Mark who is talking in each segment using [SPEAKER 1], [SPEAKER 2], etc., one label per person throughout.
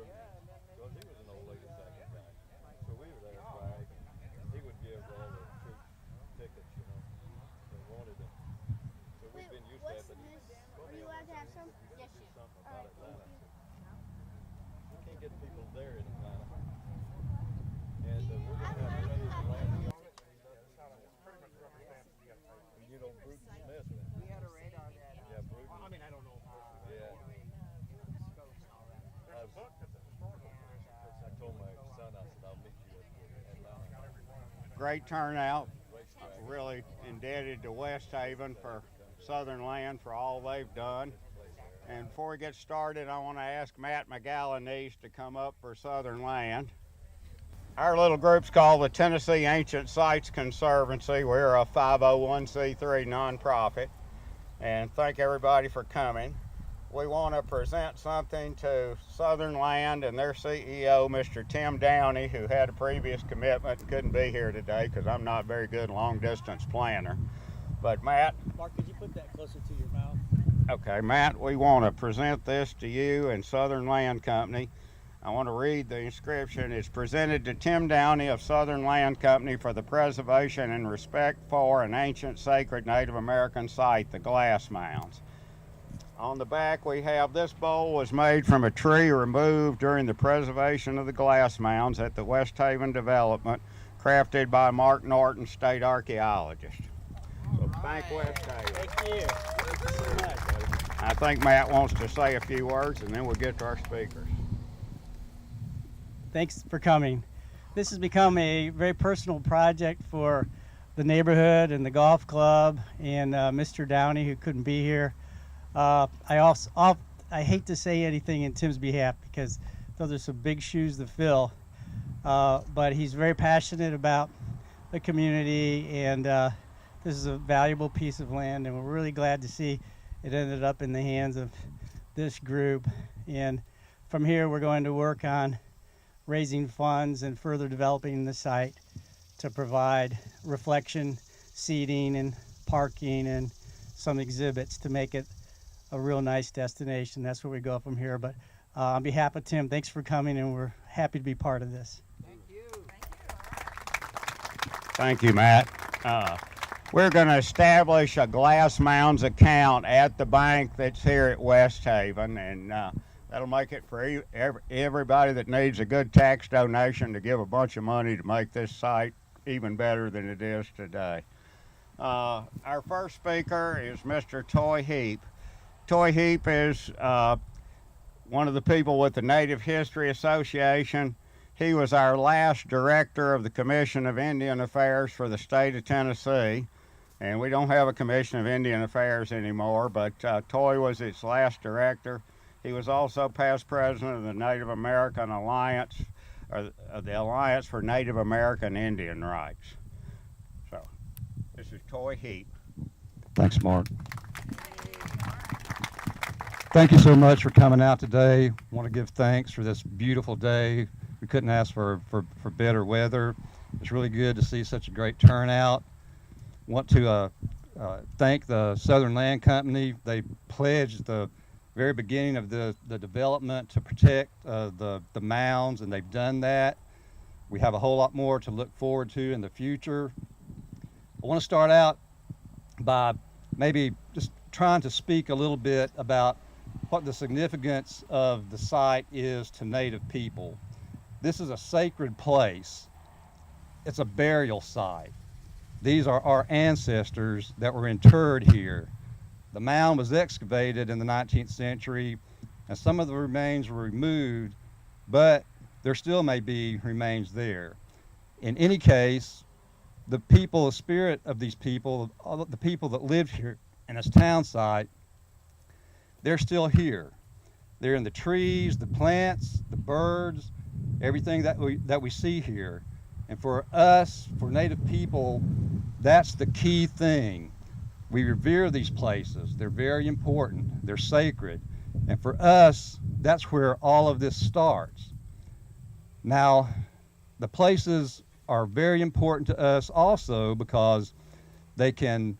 [SPEAKER 1] him, because he was an old lady second guy. So we were there flag, and he would give all the troops tickets, you know, that wanted them. So we've been used to it, but
[SPEAKER 2] Are you allowed to have some?
[SPEAKER 1] yes, do something about Atlanta. We can't get people there in Atlanta. And we're going to have plenty of land. You know, Bruton Smith.
[SPEAKER 3] We had a radar that.
[SPEAKER 1] Yeah, Bruton.
[SPEAKER 3] I mean, I don't know.
[SPEAKER 1] Yeah.
[SPEAKER 3] Scopes and all that.
[SPEAKER 1] There's a book that's a historical. I told my son, I said, I'll meet you at Atlanta.
[SPEAKER 4] Great turnout. Really indebted to West Haven for Southern Land for all they've done. And before we get started, I want to ask Matt McGallanese to come up for Southern Land. Our little group's called the Tennessee Ancient Sites Conservancy. We're a 501c3 nonprofit. And thank everybody for coming. We want to present something to Southern Land and their CEO, Mr. Tim Downey, who had a previous commitment and couldn't be here today because I'm not a very good long-distance planner. But Matt.
[SPEAKER 5] Mark, could you put that closer to your mouth?
[SPEAKER 4] Okay, Matt, we want to present this to you and Southern Land Company. I want to read the inscription. It's presented to Tim Downey of Southern Land Company for the preservation and respect for an ancient sacred Native American site, the Glass Mounds. On the back we have this bowl was made from a tree removed during the preservation of the Glass Mounds at the West Haven development, crafted by Mark Norton, state archaeologist. So thank West Haven.
[SPEAKER 5] Thank you. Thank you so much.
[SPEAKER 4] I think Matt wants to say a few words and then we'll get to our speakers.
[SPEAKER 5] Thanks for coming. This has become a very personal project for the neighborhood and the golf club and Mr. Downey, who couldn't be here. I hate to say anything in Tim's behalf because those are some big shoes to fill, but he's very passionate about the community, and this is a valuable piece of land, and we're really glad to see it ended up in the hands of this group. And from here we're going to work on raising funds and further developing the site to provide reflection, seating, and parking, and some exhibits to make it a real nice destination. That's where we go from here. But on behalf of Tim, thanks for coming, and we're happy to be part of this.
[SPEAKER 3] Thank you.
[SPEAKER 4] Thank you, Matt. We're going to establish a Glass Mounds account at the bank that's here at West Haven, and that'll make it for everybody that needs a good tax donation to give a bunch of money to make this site even better than it is today. Our first speaker is Mr. Toy Heap. Toy Heap is one of the people with the Native History Association. He was our last director of the Commission of Indian Affairs for the state of Tennessee. And we don't have a Commission of Indian Affairs anymore, but Toy was its last director. He was also past president of the Native American Alliance, or the Alliance for Native American Indian Rights. So, this is Toy Heap.
[SPEAKER 6] Thanks, Mark. Thank you so much for coming out today. I want to give thanks for this beautiful day. We couldn't ask for better weather. It's really good to see such a great turnout. Want to thank the Southern Land Company. They pledged the very beginning of the development to protect the mounds, and they've done that. We have a whole lot more to look forward to in the future. I want to start out by maybe just trying to speak a little bit about what the significance of the site is to Native people. This is a sacred place. It's a burial site. These are our ancestors that were interred here. The mound was excavated in the 19th century, and some of the remains were removed, but there still may be remains there. In any case, the people, the spirit of these people, all the people that lived here in this town site, they're still here. They're in the trees, the plants, the birds, everything that we see here. And for us, for Native people, that's the key thing. We revere these places. They're very important. They're sacred. And for us, that's where all of this starts. Now, the places are very important to us also because they can,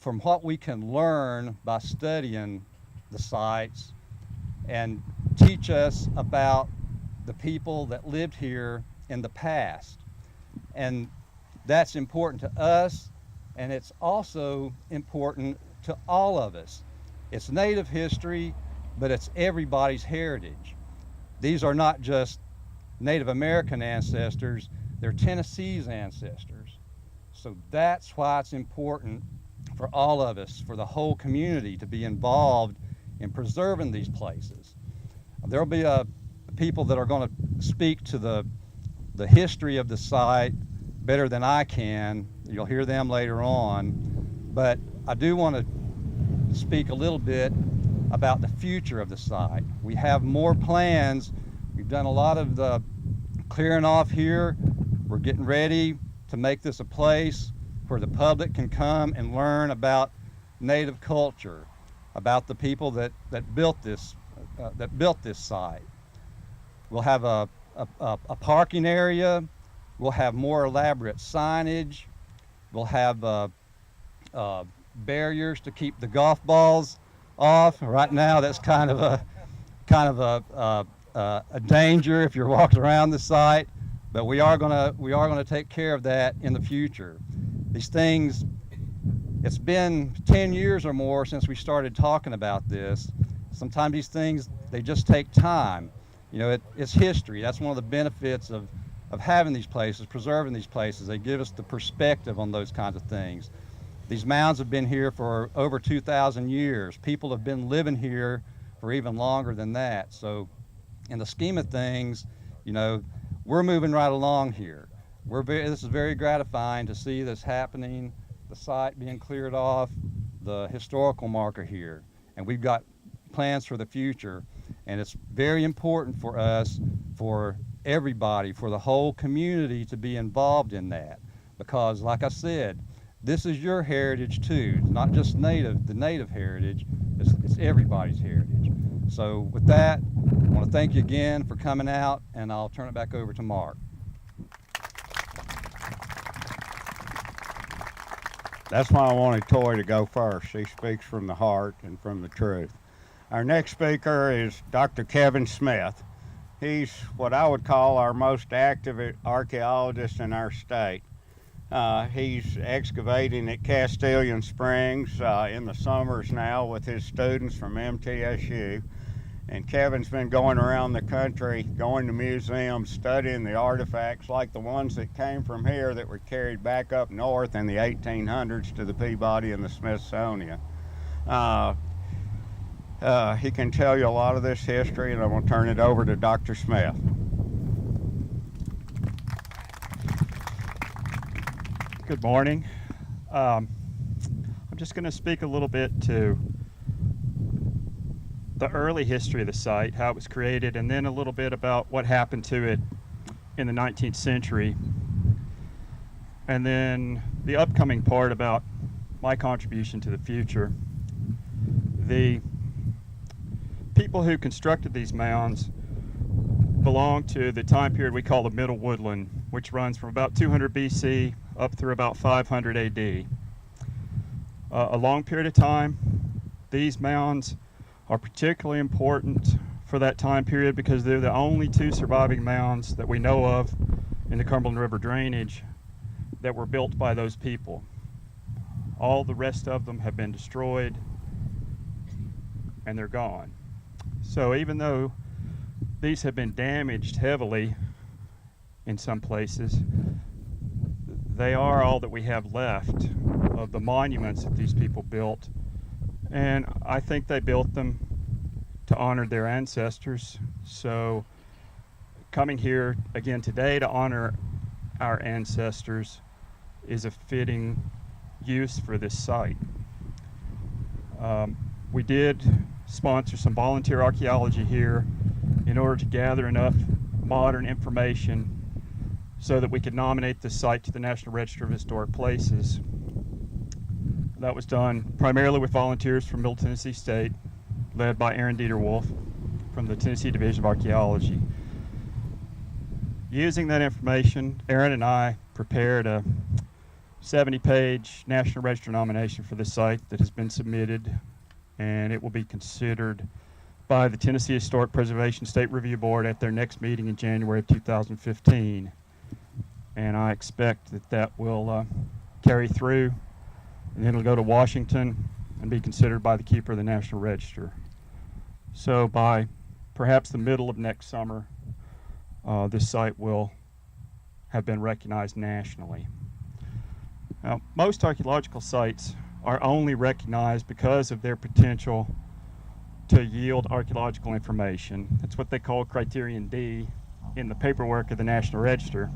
[SPEAKER 6] from what we can learn by studying the sites, and teach us about the people that lived here in the past. And that's important to us, and it's also important to all of us. It's Native history, but it's everybody's heritage. These are not just Native American ancestors, they're Tennessee's ancestors. So that's why it's important for all of us, for the whole community, to be involved in preserving these places. There'll be people that are going to speak to the history of the site better than I can. You'll hear them later on. But I do want to speak a little bit about the future of the site. We have more plans. We've done a lot of the clearing off here. We're getting ready to make this a place where the public can come and learn about Native culture, about the people that built this site. We'll have a parking area. We'll have more elaborate signage. We'll have barriers to keep the golf balls off. Right now, that's kind of a danger if you're walking around the site. But we are gonna take care of that in the future. These things, it's been 10 years or more since we started talking about this. Sometimes these things, they just take time. You know, it's history. That's one of the benefits of having these places, preserving these places. They give us the perspective on those kinds of things. These mounds have been here for over 2,000 years. People have been living here for even longer than that. So in the scheme of things, you know, we're moving right along here. This is very gratifying to see this happening, the site being cleared off, the historical marker here. And we've got plans for the future. And it's very important for us, for everybody, for the whole community to be involved in that. Because like I said, this is your heritage too. It's not just the native heritage, it's everybody's heritage. So with that, I want to thank you again for coming out, and I'll turn it back over to Mark.
[SPEAKER 4] That's why I wanted Toy to go first. She speaks from the heart and from the truth. Our next speaker is Dr. Kevin Smith. He's what I would call our most active archaeologist in our state. He's excavating at Castilian Springs in the summers now with his students from MTSU. And Kevin's been going around the country, going to museums, studying the artifacts like the ones that came from here that were carried back up north in the 1800s to the Peabody and the Smithsonian. He can tell you a lot of this history, and I'm going to turn it over to Dr. Smith.
[SPEAKER 7] Good morning. I'm just going to speak a little bit to the early history of the site, how it was created, and then a little bit about what happened to it in the 19th century. And then the upcoming part about my contribution to the future. The people who constructed these mounds belong to the time period we call the Middle Woodland, which runs from about 200 BC up through about 500 AD. A long period of time. These mounds are particularly important for that time period because they're the only two surviving mounds that we know of in the Cumberland River drainage that were built by those people. All the rest of them have been destroyed and they're gone. So even though these have been damaged heavily in some places, they are all that we have left of the monuments that these people built. And I think they built them to honor their ancestors. So coming here again today to honor our ancestors is a fitting use for this site. We did sponsor some volunteer archaeology here in order to gather enough modern information so that we could nominate this site to the National Register of Historic Places. That was done primarily with volunteers from Middle Tennessee State, led by Aaron Dieterwolf from the Tennessee Division of Archaeology. Using that information, Aaron and I prepared a 70-page National Register nomination for the site that has been submitted, and it will be considered by the Tennessee Historic Preservation State Review Board at their next meeting in January of 2015. And I expect that that will carry through, and then it'll go to Washington and be considered by the keeper of the National Register. So by perhaps the middle of next summer, this site will have been recognized nationally. Now, most archaeological sites are only recognized because of their potential to yield archaeological information. That's what they call Criterion D in the paperwork of the National Register.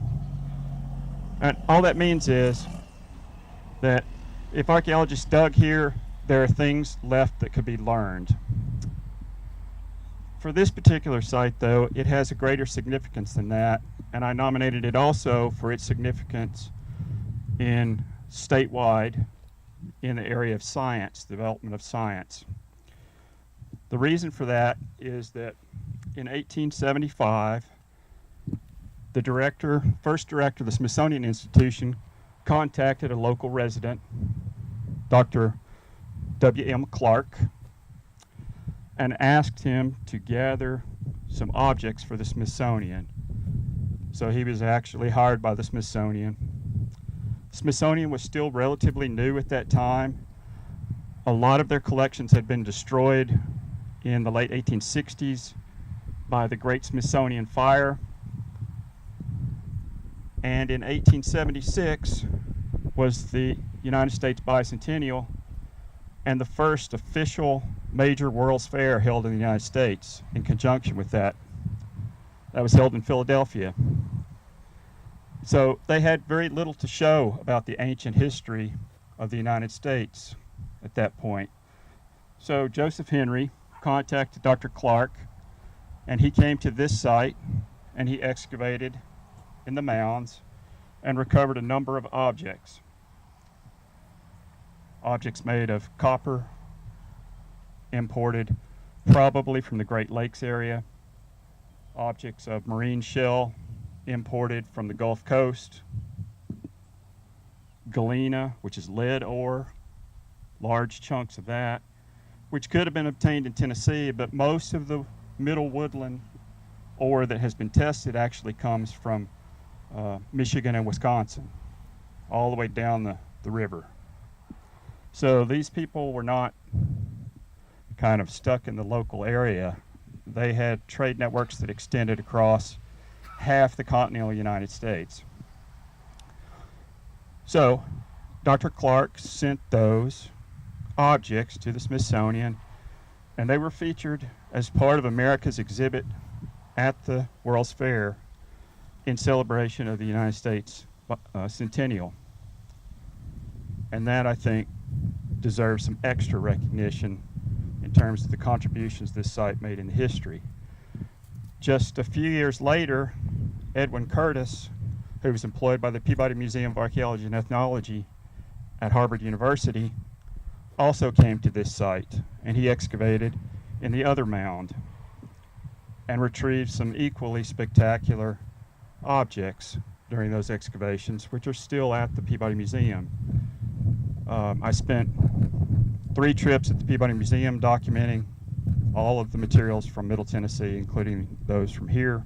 [SPEAKER 7] And all that means is that if archaeologists dug here, there are things left that could be learned. For this particular site, though, it has a greater significance than that, and I nominated it also for its significance in statewide in the area of science, development of science. The reason for that is that in 1875, the first director of the Smithsonian Institution contacted a local resident, Dr. W.M. Clark, and asked him to gather some objects for the Smithsonian. So he was actually hired by the Smithsonian. The Smithsonian was still relatively new at that time. A lot of their collections had been destroyed in the late 1860s by the Great Smithsonian Fire. And in 1876 was the United States Bicentennial and the first official major World's Fair held in the United States in conjunction with that. That was held in Philadelphia. So they had very little to show about the ancient history of the United States at that point. So Joseph Henry contacted Dr. Clark, and he came to this site and he excavated in the mounds and recovered a number of objects. Objects made of copper, imported probably from the Great Lakes area, objects of marine shell imported from the Gulf Coast, galena, which is lead ore, large chunks of that, which could have been obtained in Tennessee, but most of the middle woodland ore that has been tested actually comes from Michigan and Wisconsin, all the way down the river. So these people were not kind of stuck in the local area. They had trade networks that extended across half the continental United States. So Dr. Clark sent those objects to the Smithsonian, and they were featured as part of America's exhibit at the World's Fair in celebration of the United States centennial. And that, I think, deserves some extra recognition in terms of the contributions this site made in history. Just a few years later, Edwin Curtis, who was employed by the Peabody Museum of Archaeology and Ethnology at Harvard University, also came to this site, and he excavated in the other mound and retrieved some equally spectacular objects during those excavations, which are still at the Peabody Museum. I spent 3 trips at the Peabody Museum documenting all of the materials from Middle Tennessee, including those from here.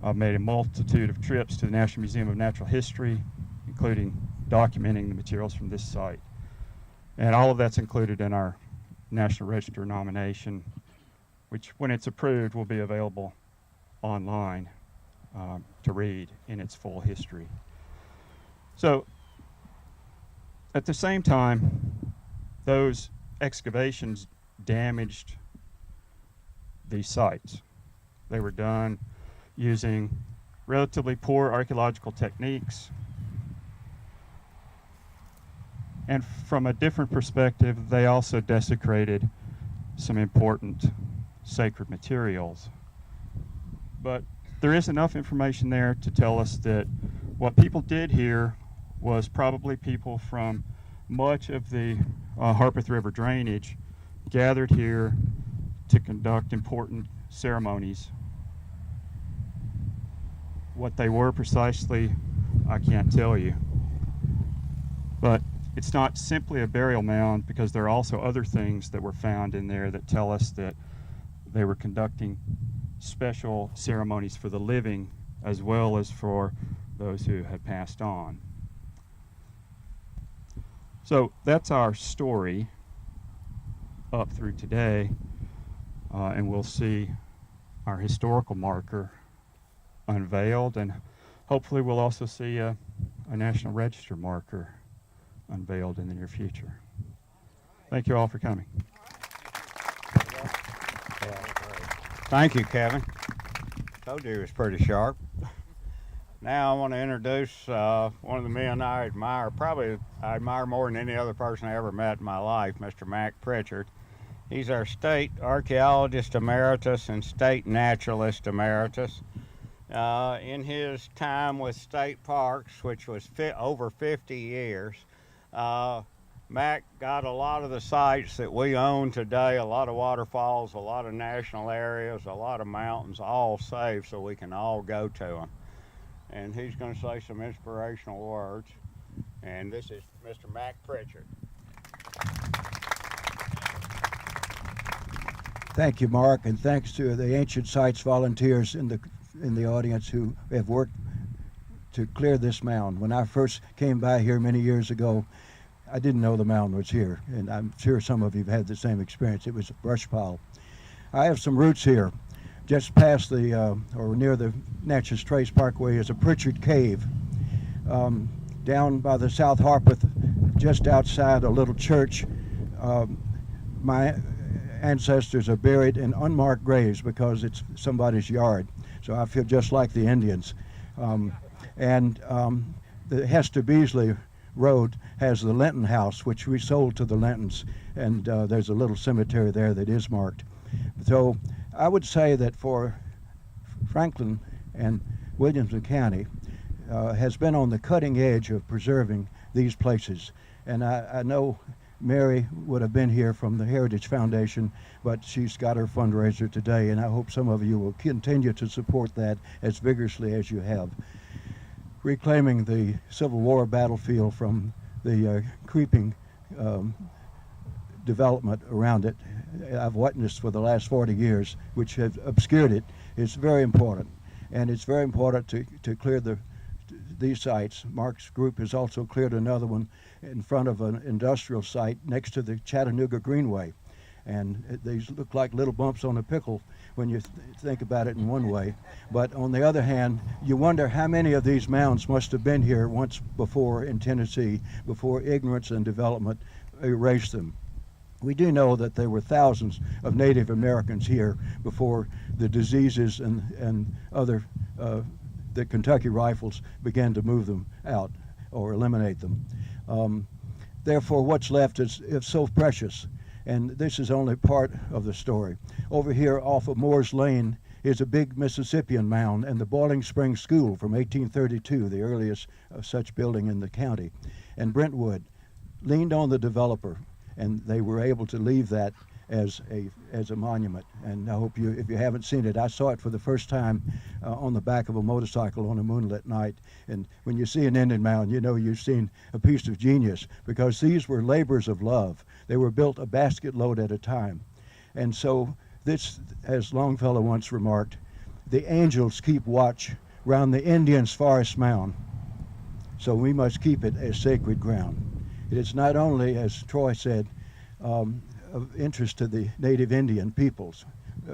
[SPEAKER 7] I've made a multitude of trips to the National Museum of Natural History, including documenting the materials from this site. And all of that's included in our National Register nomination, which, when it's approved, will be available online to read in its full history. So, at the same time, those excavations damaged these sites. They were done using relatively poor archaeological techniques. And from a different perspective, they also desecrated some important sacred materials. But there is enough information there to tell us that what people did here was probably people from much of the Harpeth River drainage gathered here to conduct important ceremonies. What they were precisely, I can't tell you. But it's not simply a burial mound, because there are also other things that were found in there that tell us that they were conducting special ceremonies for the living as well as for those who had passed on. So that's our story up through today, and we'll see our historical marker unveiled, and hopefully we'll also see a National Register marker unveiled in the near future. Thank you all for coming.
[SPEAKER 4] Thank you, Kevin. Told you he was pretty sharp. Now I want to introduce one of the men I admire, probably I admire more than any other person I ever met in my life, Mr. Mac Pritchard. He's our state archaeologist emeritus and state naturalist emeritus. In his time with state parks, which was over 50 years, Mac got a lot of the sites that we own today, a lot of waterfalls, a lot of national areas, a lot of mountains, all saved so we can all go to them. And he's going to say some inspirational words. And this is Mr. Mac Pritchard.
[SPEAKER 8] Thank you, Mark, and thanks to the Ancient Sites volunteers in the audience who have worked to clear this mound. When I first came by here many years ago, I didn't know the mound was here, and I'm sure some of you have had the same experience. It was a brush pile. I have some roots here. Just past the, or near the Natchez Trace Parkway is a Pritchard Cave. Down by the South Harpeth, just outside a little church, my ancestors are buried in unmarked graves because it's somebody's yard. So I feel just like the Indians. The Hester Beasley Road has the Linton House, which we sold to the Lintons, and there's a little cemetery there that is marked. So I would say that for Franklin and Williamson County has been on the cutting edge of preserving these places. And I know Mary would have been here from the Heritage Foundation, but she's got her fundraiser today, and I hope some of you will continue to support that as vigorously as you have. Reclaiming the Civil War battlefield from the creeping development around it I've witnessed for the last 40 years, which have obscured it, is very important. And it's very important to clear these sites. Mark's group has also cleared another one in front of an industrial site next to the Chattanooga Greenway. And these look like little bumps on a pickle when you think about it in one way. But on the other hand, you wonder how many of these mounds must have been here once before in Tennessee, before ignorance and development erased them. We do know that there were thousands of Native Americans here before the diseases and other, the Kentucky Rifles began to move them out or eliminate them. Therefore, what's left is so precious. And this is only part of the story. Over here off of Moore's Lane is a big Mississippian mound and the Boiling Spring School from 1832, the earliest such building in the county. And Brentwood leaned on the developer, and they were able to leave that as a monument. And I hope if you haven't seen it, I saw it for the first time on the back of a motorcycle on a moonlit night. And when you see an Indian mound, you know you've seen a piece of genius, because these were labors of love. They were built a basket load at a time. And so this, as Longfellow once remarked, the angels keep watch round the Indian's forest mound. So we must keep it as sacred ground. It is not only, as Troy said, of interest to the native Indian peoples.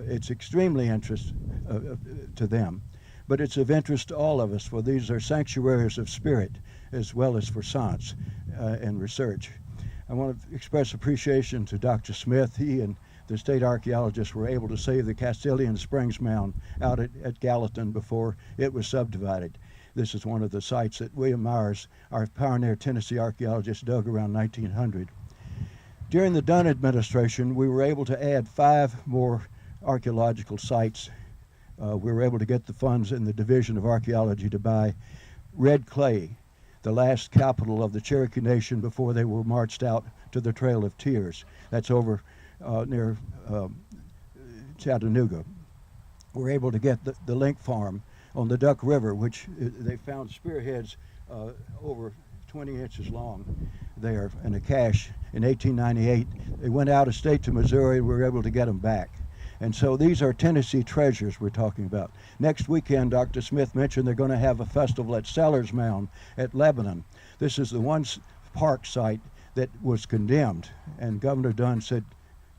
[SPEAKER 8] It's extremely interest to them, but it's of interest to all of us, for these are sanctuaries of spirit as well as for science and research. I want to express appreciation to Dr. Smith. He and the state archaeologists were able to save the Castilian Springs Mound out at Gallatin before it was subdivided. This is one of the sites that William Myers, our pioneer Tennessee archaeologist, dug around 1900. During the Dunn administration, we were able to add 5 more archaeological sites. We were able to get the funds in the Division of Archaeology to buy Red Clay, the last capital of the Cherokee Nation before they were marched out to the Trail of Tears. That's over near Chattanooga. We're able to get the Link Farm on the Duck River, which they found spearheads over 20 inches long there in a cache in 1898. They went out of state to Missouri, and we were able to get them back. And so these are Tennessee treasures we're talking about. Next weekend, Dr. Smith mentioned they're going to have a festival at Sellers Mound at Lebanon. This is the one park site that was condemned, and Governor Dunn said,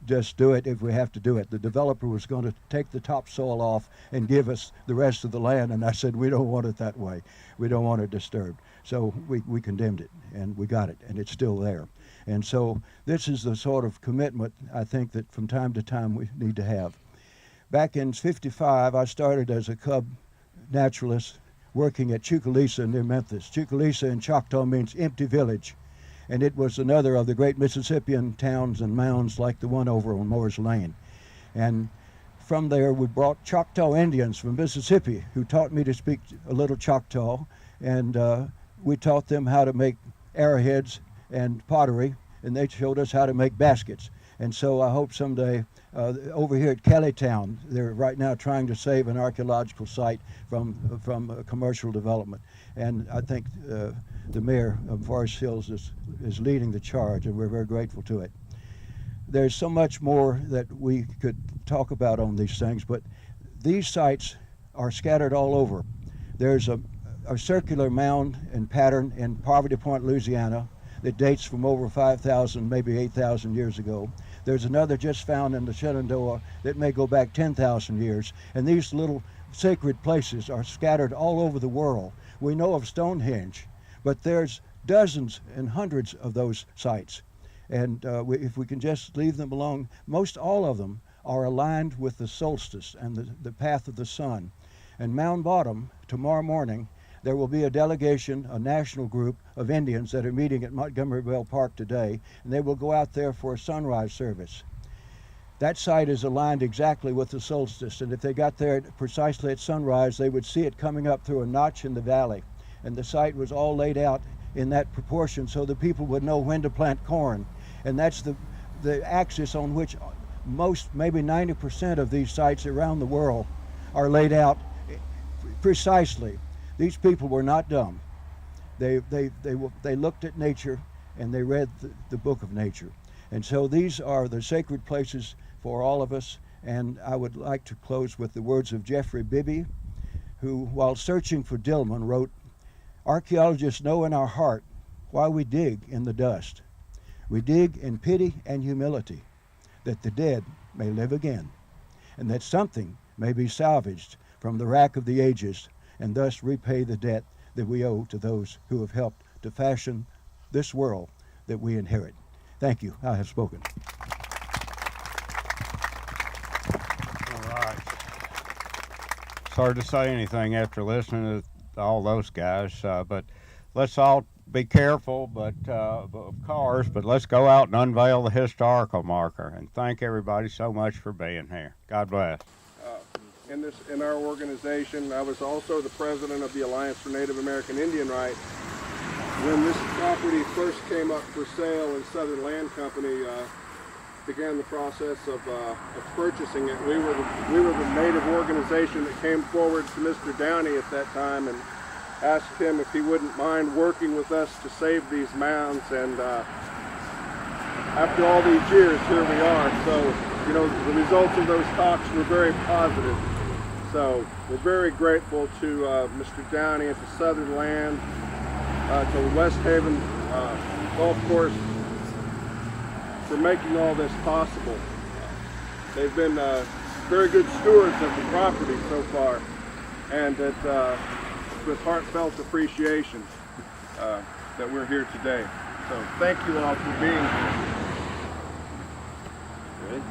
[SPEAKER 8] just do it if we have to do it. The developer was going to take the topsoil off and give us the rest of the land, and I said, we don't want it that way. We don't want it disturbed. So we condemned it, and we got it, and it's still there. And so this is the sort of commitment I think that from time to time we need to have. Back in '55, I started as a cub naturalist working at Chucalissa near Memphis. Chucalissa in Choctaw means empty village, and it was another of the great Mississippian towns and mounds like the one over on Moore's Lane. And from there we brought Choctaw Indians from Mississippi who taught me to speak a little Choctaw, and we taught them how to make arrowheads and pottery, and they showed us how to make baskets. And so I hope someday over here at Kellytown, they're right now trying to save an archaeological site from commercial development. And I think the mayor of Forest Hills is leading the charge, and we're very grateful to it. There's so much more that we could talk about on these things, but these sites are scattered all over. There's a circular mound and pattern in Poverty Point, Louisiana, that dates from over 5,000, maybe 8,000 years ago. There's another just found in the Shenandoah that may go back 10,000 years. And these little sacred places are scattered all over the world. We know of Stonehenge, but there's dozens and hundreds of those sites. And if we can just leave them alone, most all of them are aligned with the solstice and the path of the sun. And Mound Bottom, tomorrow morning, there will be a delegation, a national group of Indians that are meeting at Montgomery Bell Park today, and they will go out there for a sunrise service. That site is aligned exactly with the solstice, and if they got there precisely at sunrise, they would see it coming up through a notch in the valley. And the site was all laid out in that proportion so the people would know when to plant corn. And that's the axis on which most, maybe 90% of these sites around the world are laid out precisely. These people were not dumb. They looked at nature and they read the book of nature. And so these are the sacred places for all of us. And I would like to close with the words of Jeffrey Bibby, who, while searching for Dillman, wrote, "Archaeologists know in our heart why we dig in the dust. We dig in pity and humility, that the dead may live again, and that something may be salvaged from the rack of the ages, and thus repay the debt that we owe to those who have helped to fashion this world that we inherit." Thank you. I have spoken.
[SPEAKER 4] All right. It's hard to say anything after listening to all those guys, but let's all be careful of cars, but let's go out and unveil the historical marker. And thank everybody so much for being here. God bless.
[SPEAKER 9] In our organization, I was also the president of the Alliance for Native American Indian Rights. When this property first came up for sale and Southern Land Company began the process of purchasing it, we were the Native organization that came forward to Mr. Downey at that time and asked him if he wouldn't mind working with us to save these mounds. And after all these years, here we are. So, you know, the results of those talks were very positive. So we're very grateful to Mr. Downey and to Southern Land, to the West Haven Golf Course for making all this possible. They've been very good stewards of the property so far, and with heartfelt appreciation that we're here today. So thank you all for being here. Ready?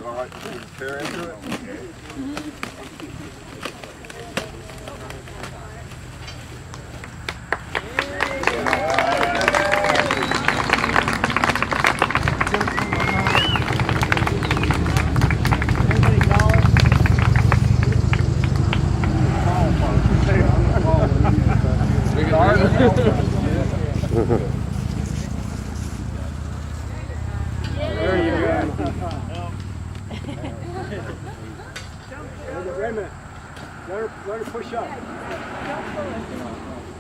[SPEAKER 9] All right, tear into it. There you go.
[SPEAKER 8] Let her push up.
[SPEAKER 10] Don't pull it.